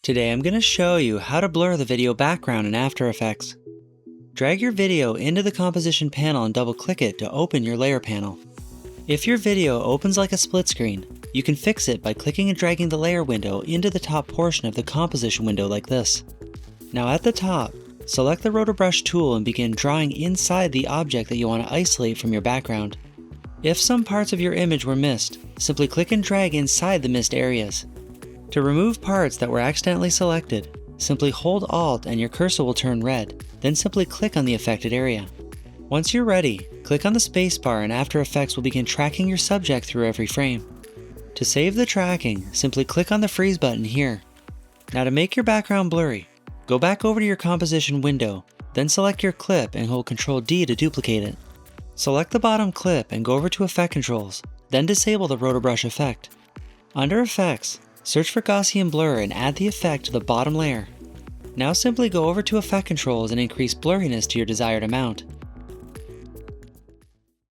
Today I'm going to show you how to blur the video background in After Effects. Drag your video into the composition panel and double click it to open your layer panel. If your video opens like a split screen, you can fix it by clicking and dragging the layer window into the top portion of the composition window like this. Now at the top, select the RotoBrush tool and begin drawing inside the object that you want to isolate from your background. If some parts of your image were missed, simply click and drag inside the missed areas. To remove parts that were accidentally selected, simply hold Alt and your cursor will turn red, then simply click on the affected area. Once you're ready, click on the spacebar and After Effects will begin tracking your subject through every frame. To save the tracking, simply click on the freeze button here. Now to make your background blurry, go back over to your composition window, then select your clip and hold Ctrl D to duplicate it. Select the bottom clip and go over to Effect Controls, then disable the RotoBrush effect. Under Effects, search for Gaussian Blur and add the effect to the bottom layer. Now simply go over to Effect Controls and increase blurriness to your desired amount.